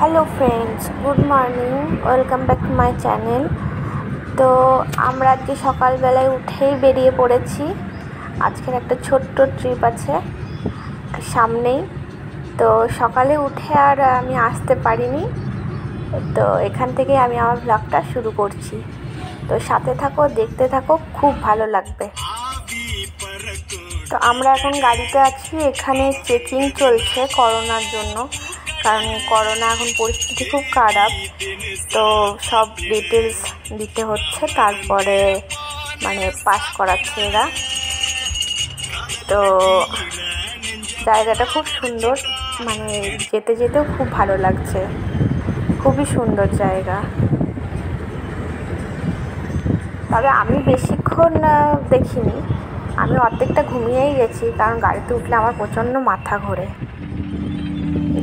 Hello friends, good morning, welcome back to my channel. তো আমরা আজকে সকালবেলায় উঠেই বেরিয়ে পড়েছি। আজকের একটা ছোট্ট ট্রিপ আছে সামনেই। তো সকালে উঠে আর আমি আসতে পারিনি, তো এখান থেকে আমি আমার ব্লগটা শুরু করছি। তো সাথে থাকো, দেখতে থাকো, খুব ভালো লাগবে। তো আমরা এখন গাড়িতে আছি, এখানে চেকিং চলছে করোনার জন্য, কারণ করোনা এখন পরিস্থিতি খুব খারাপ। তো সব ডিটেলস দিতে হচ্ছে, তারপরে মানে পাস করাচ্ছে এরা। তো জায়গাটা খুব সুন্দর, মানে যেতে যেতেও খুব ভালো লাগছে, খুবই সুন্দর জায়গা। তবে আমি বেশিক্ষণ দেখিনি, আমি অর্ধেকটা ঘুমিয়েই গেছি, কারণ গাড়িতে উঠলে আমার প্রচণ্ড মাথা ঘোরে।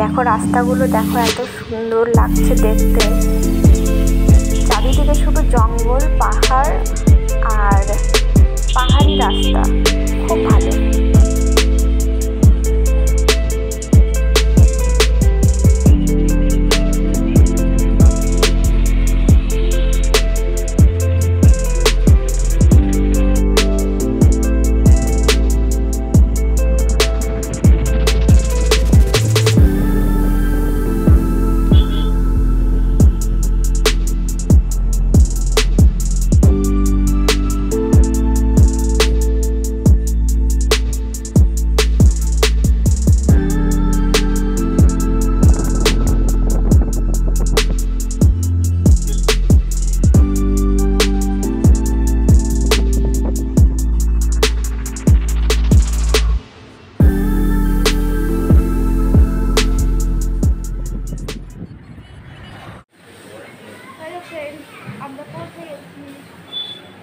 দেখো রাস্তাগুলো, দেখো এত সুন্দর লাগছে দেখতে। চারিদিকে শুধু জঙ্গল, পাহাড় আর পাহাড়ি রাস্তা, খুব ভালো। হ্যালো ফ্রেন্ড, আমরা পৌঁছে গেছি।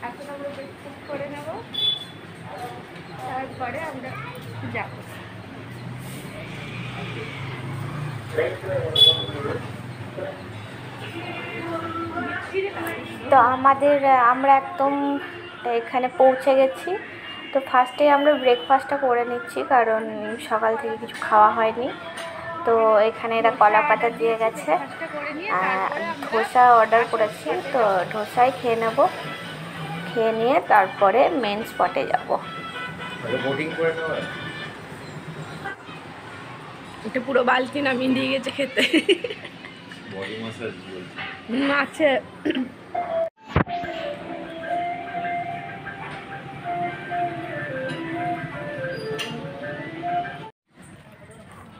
এখন আমরা ব্রেকফাস্ট করে নেব, তারপরে আমরা যাব। তো আমরা একদম এখানে পৌঁছে গেছি। তো ফার্স্টে আমরা ব্রেকফাস্টটা করে নিচ্ছি, কারণ সকাল থেকে কিছু খাওয়া হয়নি। তো এখানে এরা কলা পাতা দিয়ে গেছে, ধোসা অর্ডার করেছি, তো ধোসাই খেয়ে নেব। খেয়ে নিয়ে তারপরে মেন স্পটে যাব। এটা পুরো বালতি নামিয়ে দিয়ে গেছে খেতে। আছে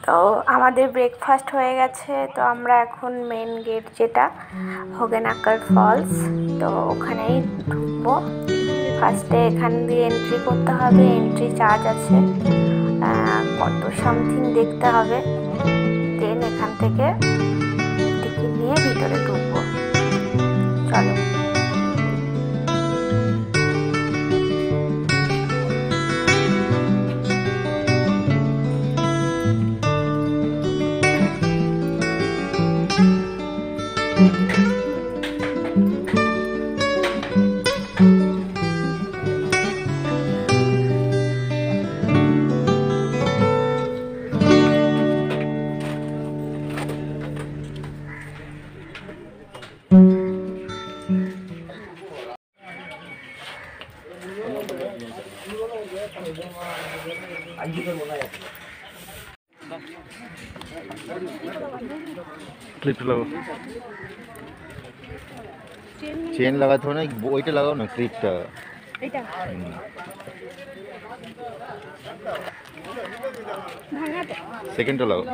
তো আমাদের ব্রেকফাস্ট হয়ে গেছে। তো আমরা এখন মেন গেট, যেটা হোগেনাকার ফলস, তো ওখানেই ঢুকবো। ফার্স্টে এখান দিয়ে এন্ট্রি করতে হবে, এন্ট্রি চার্জ আছে কত সামথিং দেখতে হবে। দেন এখান থেকে টিকিট নিয়ে ভিতরে ঢুকবো। চলো। क्लिप लगाओ, चेन लगा थो ना, ওইটা লাগাও না, ক্লিপটা। এটা ভাঙাতে সেকেন্ডটা লাগাও।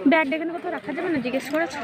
ব্যাগটা এখানে কোথাও রাখা যাবে না, জিজ্ঞেস করেছো?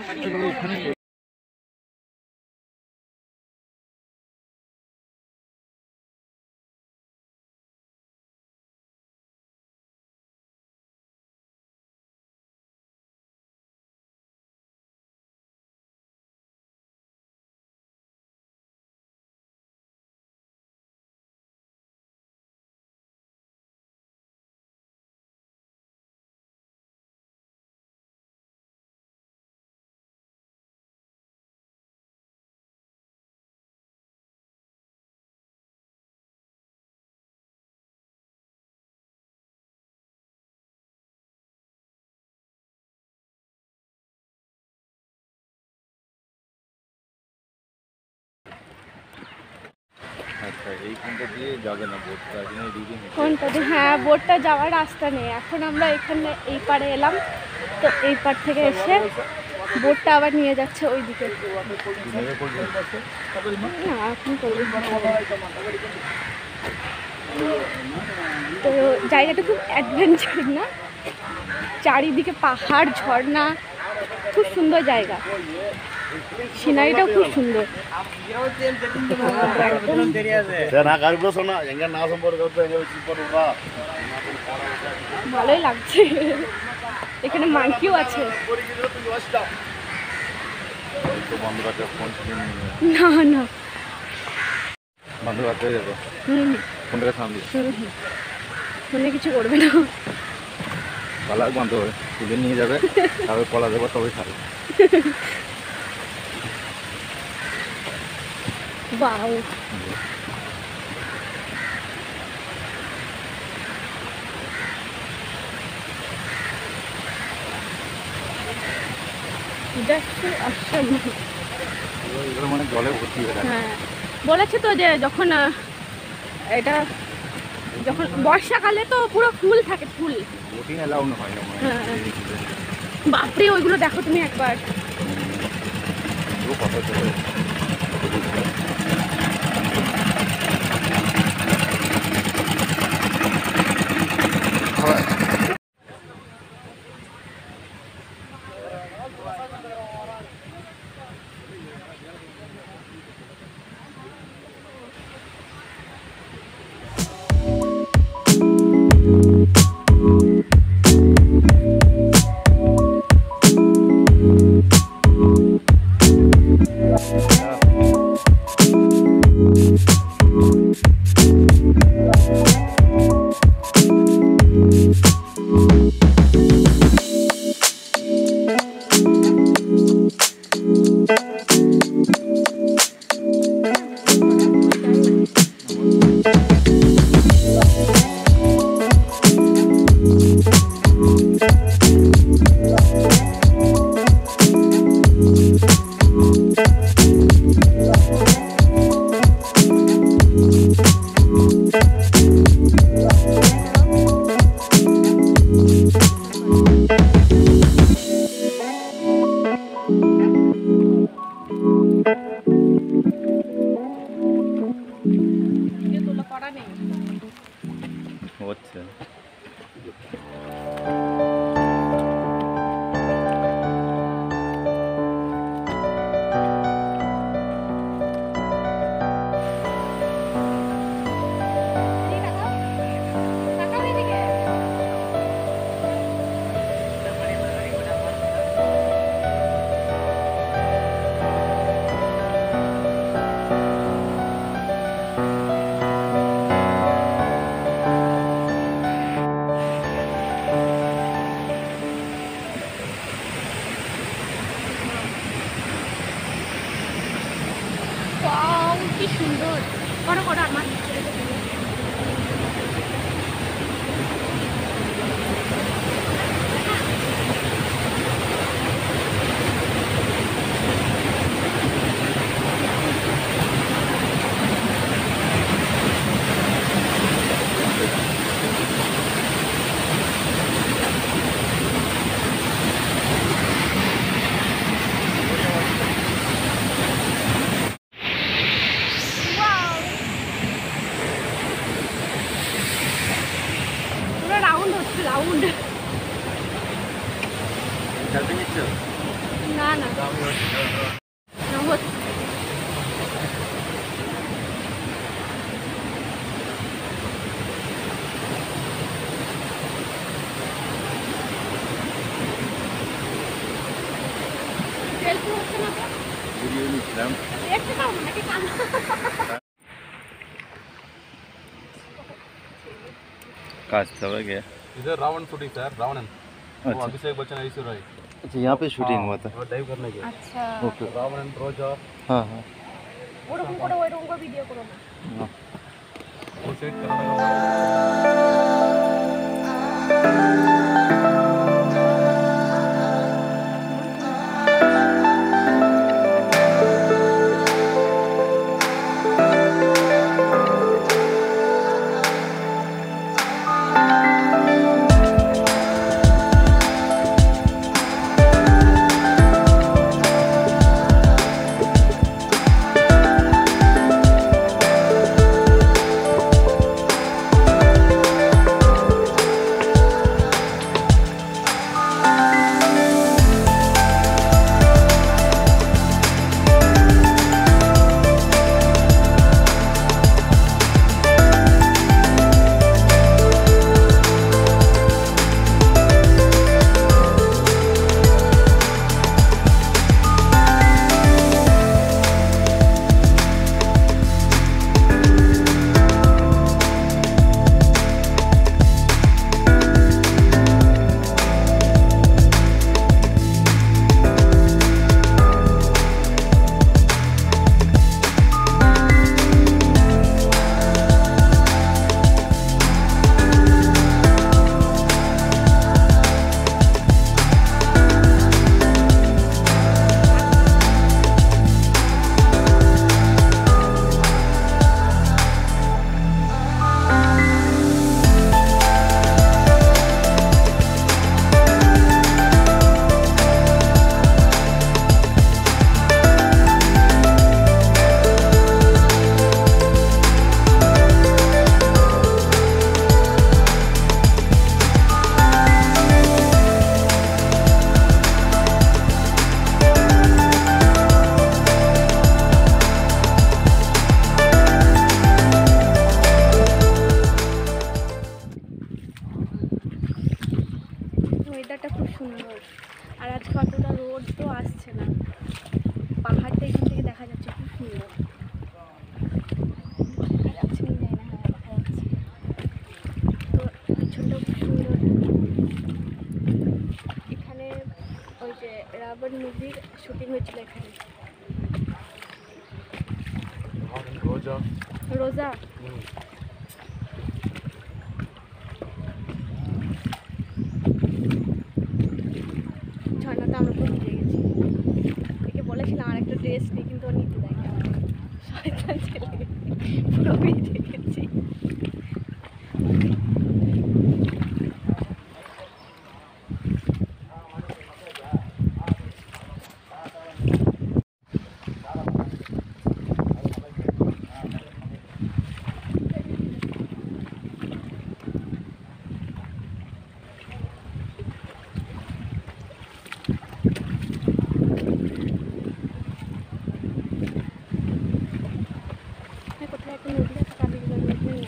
এইখানটা দিয়ে যাবে না বোটটা, কোনটা দিয়ে? হ্যাঁ, বোটটা যাওয়ার রাস্তা নেই। এখন আমরা এখানে এই পারে এলাম, তো এই পার থেকে এসে বোটটা আবার নিয়ে যাচ্ছে ওইদিকে। না, এখন করবো। তো জায়গাটা খুব অ্যাডভেঞ্চার না, চারিদিকে পাহাড়, ঝর্ণা, খুব সুন্দর জায়গা। সিনারিটাও খুব সুন্দর। ভালোই লাগছে। এখানে মাংকিও আছে। না না, মনে কিছু করবে না। পালা বন্ধ হবে, তুলে নিয়ে যাবে, তারপরে কলা দেবো, তবে খাবে। বাও, মানে জলে ভর্তি হয়ে থাকে। হ্যাঁ, বলেছে তো যে যখন এটা যখন বর্ষাকালে তো পুরো ফুল থাকে, ফুল। বোটিং অ্যালাউ হয় না। হ্যাঁ, বাপরে, ওইগুলো দেখো তুমি একবার। কত চলে হচ্ছে। কি সুন্দর, করো করো আমার। রাউন্ড হচ্ছে, রাউন্ড। না না, कास्ट सब गया। इधर रावण शूटिंग सर, रावणन। वो अच्छा अभिषेक बच्चन ऐश्वर्या राय। अच्छा, यहाँ पे शूटिंग हुआ था। और डाइव करने गए। আচ্ছা, ओके। रावणन रोजा हाँ हाँ ওরকম করে ওইরকম করে ভিডিও করো না। हाँ। वो सेट करना। শুটিং হয়েছিল এখানে। रोजा রোজা ঝর্ণাতে আমরা পুরো ভিজে গেছি। একে বলেছিলাম আর একটা ড্রেস নেই, কিন্তু ও নিতে দেয়নি আমার। শয়তান ছেলে, পুরো ভিজে গেছি। কোথায় একটা নদী আছে, কালীগঞ্জ নদী নেই।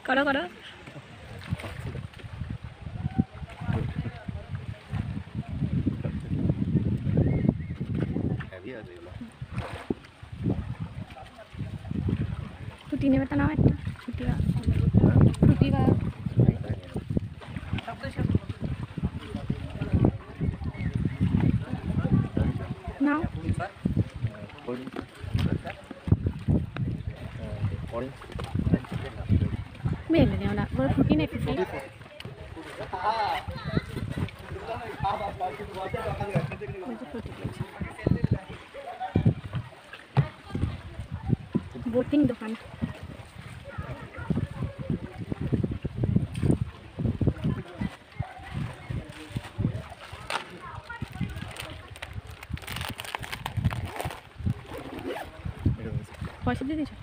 করো করো। হেভি আছে এগুলো। ছুটি নেবে তো নাও একটা ছুটি ছুটি বা নাও। বেলে নেও না, বড় ছুটি নেই ছুটি। बोटिंग दुकान पैसा दे दीजिए।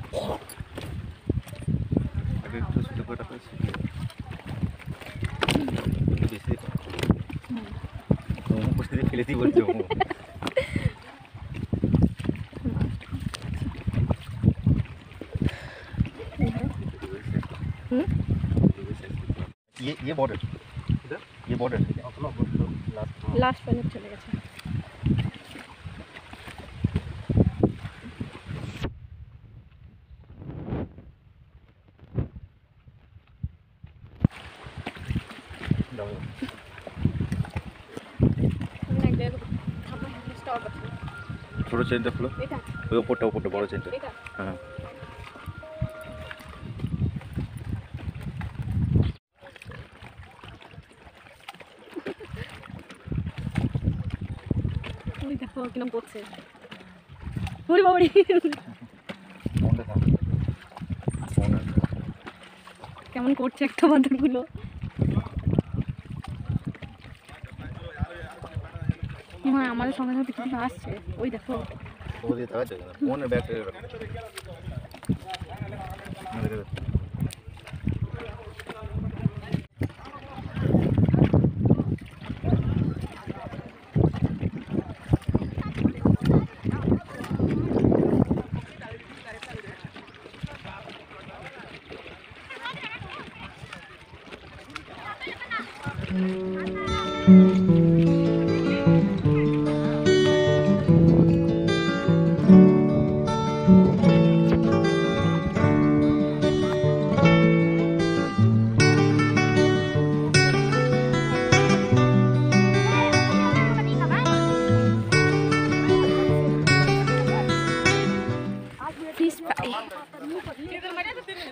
ফেলে দিই বলছো। ये बॉर्डर ये बॉर्डर लास्ट पे चले गए। ছোটো চেনটা খুলো, ওই ওপরটা বড় চেনটা। হ্যাঁ দেখো কিরম করছে। ওরে বাবারে, কেমন করছে একটা বাদরগুলো। হ্যাঁ আমাদের সঙ্গে সঙ্গে কিছু আসছে, ওই দেখো। ফোনের ব্যাগটা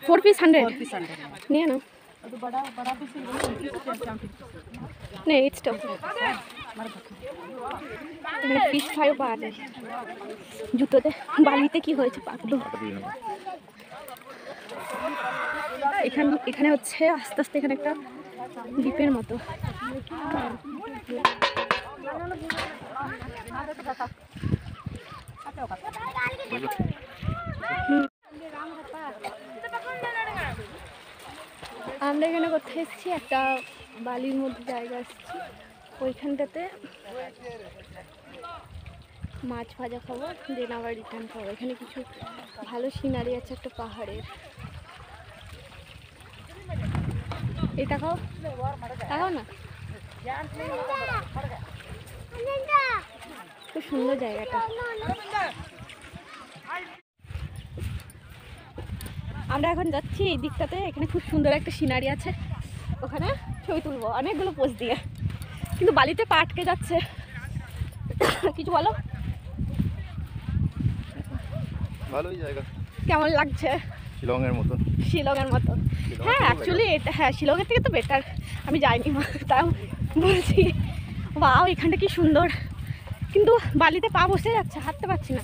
फोर पीस 100 नहीं है ना। नहीं इट्स टफ। ফিশ ফ্রাইও পাওয়া যায়। জুতোতে বালিতে কি হয়েছে পাকলো। এখানে হচ্ছে আস্তে আস্তে এখানে একটা দ্বীপের মতো। আমরা এখানে কোথায় এসেছি, একটা বালির মধ্যে জায়গা এসেছি, ওইখানটাতে মাছ ভাজা খাবো, দেন আবার রিটার্ন খাবো। এখানে কিছু ভালো সিনারি আছে একটা পাহাড়ের। এটা খাও, দেখাও না, খুব সুন্দর জায়গাটা। আমরা এখন যাচ্ছি এই দিকটাতে, এখানে খুব সুন্দর একটা সিনারি আছে, ওখানে ছবি তুলবো অনেকগুলো পোজ দিয়ে, কিন্তু বালিতে পা আটকে যাচ্ছে। কিছু বলো, ভালোই জায়গা। কেমন লাগছে? শিলংয়ের মতন। শিলংয়ের মতো, হ্যাঁ অ্যাকচুয়ালি এটা, হ্যাঁ শিলংয়ের থেকে তো বেটার। আমি যাইনি তাও বলছি, বাও এখানটা কি সুন্দর, কিন্তু বালিতে পা বসে যাচ্ছে, হাঁটতে পারছি না।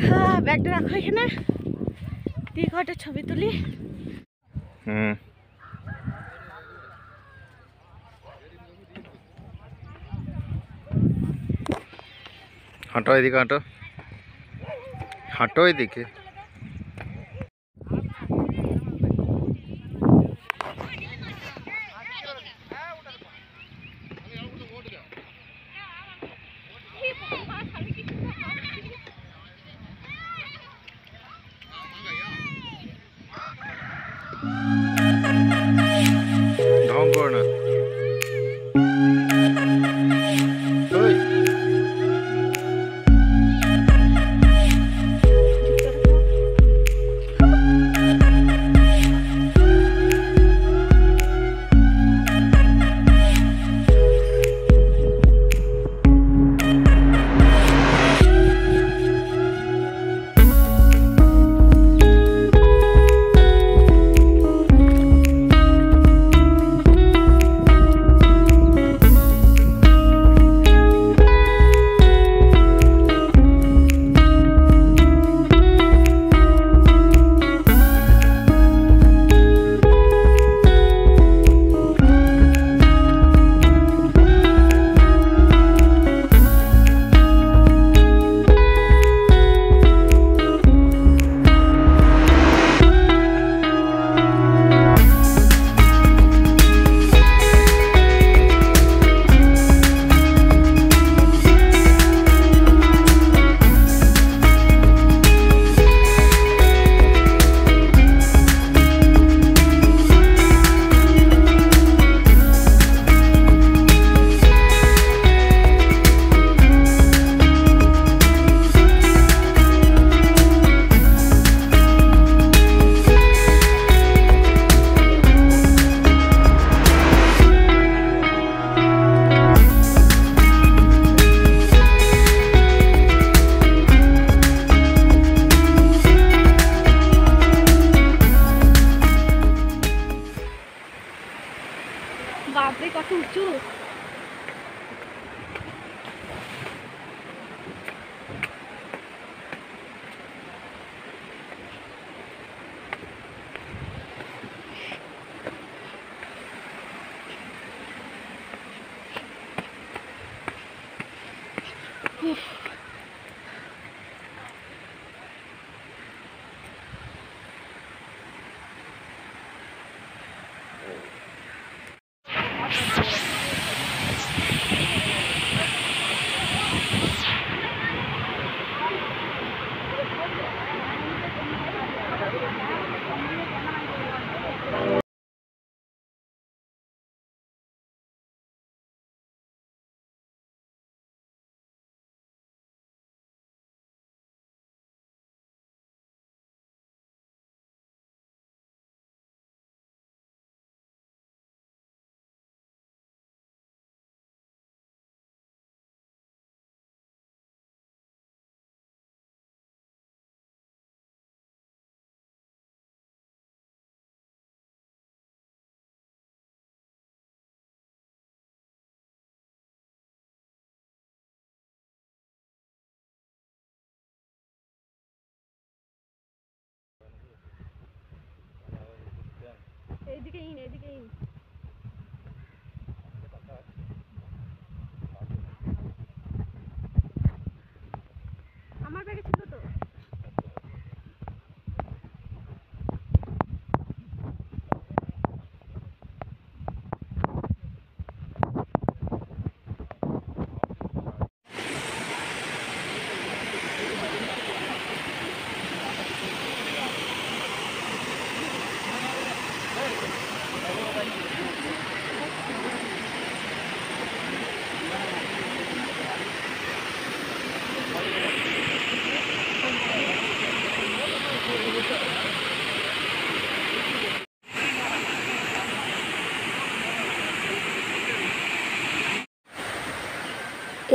হ্যাঁ ব্যাগটা রাখো এখানে, দিয়ে কটা ছবি তুলি। হাঁটো এদিকে, হাঁটো হাঁটো এদিকে। ঢং করো না। ওই বাপরে কত উঁচু। এদিকে ইন, এদিকে ইন। আমার ব্যাগে ছিল তো।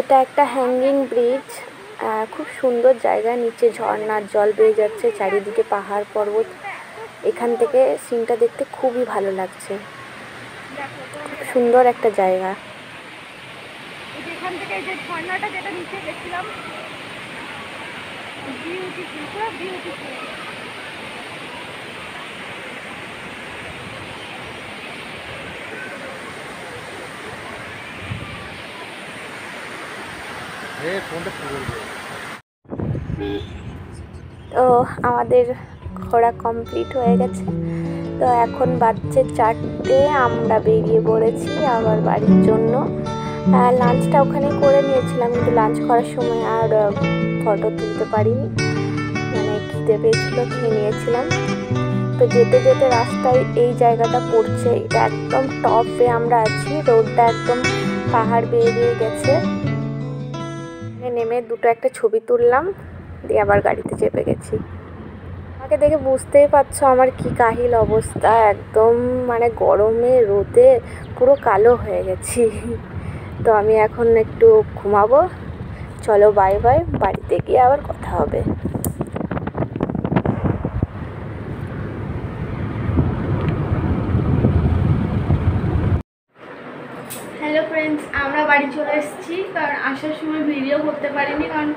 এটা একটা হ্যাঙ্গিং ব্রিজ, খুব সুন্দর জায়গা। নিচে ঝর্ণার জল বেয়ে যাচ্ছে, চারিদিকে পাহাড় পর্বত। এখান থেকে সিনটা দেখতে খুবই ভালো লাগছে, খুব সুন্দর একটা জায়গা। এখান থেকে এই যে ঝর্ণাটা যেটা নিচে দেখছিলাম, বিউটিফুল, পুরো বিউটিফুল। তো আমাদের ঘোরা কমপ্লিট হয়ে গেছে। তো এখন বাজছে 4টে, আমরা বেরিয়ে পড়েছি আবার বাড়ির জন্য। লাঞ্চটা ওখানে করে নিয়েছিলাম, কিন্তু লাঞ্চ করার সময় আর ফটো তুলতে পারিনি, মানে খিদে পেয়েছিল, খেয়ে নিয়েছিলাম। তো যেতে যেতে রাস্তায় এই জায়গাটা পড়ছে, এটা একদম টপে আমরা আছি, রোডটা একদম পাহাড় বেয়ে বেয়ে গেছে। নেমে দুটো একটা ছবি তুললাম, দিয়ে আবার গাড়িতে চেপে গেছি। আমাকে দেখে বুঝতেই পারছো আমার কি কাহিল অবস্থা, একদম মানে গরমে রোদে পুরো কালো হয়ে গেছি। তো আমি এখন একটু ঘুমাবো। চলো বাই বাই, বাড়িতে গিয়ে আবার কথা হবে। হ্যালো ফ্রেন্ডস, আমরা বাড়ি চলে এসেছি। কারণ আসার সময় ভিডিও করতে পারিনি, কারণ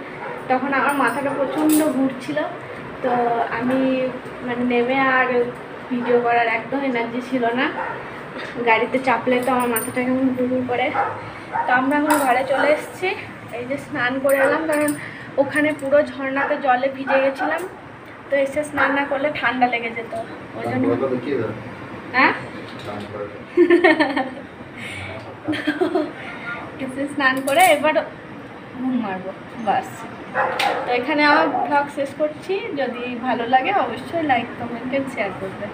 তখন আমার মাথাটা প্রচণ্ড ঘুরছিল। তো আমি মানে নেমে আর ভিডিও করার একদম এনার্জি ছিল না। গাড়িতে চাপলে তো আমার মাথাটা কেমন ঘুরঘুর করে। তো আমরা এখন ঘরে চলে এসেছি। এই যে স্নান করে এলাম, কারণ ওখানে পুরো ঝর্ণাতে জলে ভিজে গেছিলাম। তো এসে স্নান না করলে ঠান্ডা লেগে যেত, ওই জন্য। হ্যাঁ, এসে স্নান করে এবার ঘুম মারবো, বাস। তো এখানে আমার ব্লগ শেষ করছি। যদি ভালো লাগে অবশ্যই লাইক, কমেন্ট, শেয়ার করবে।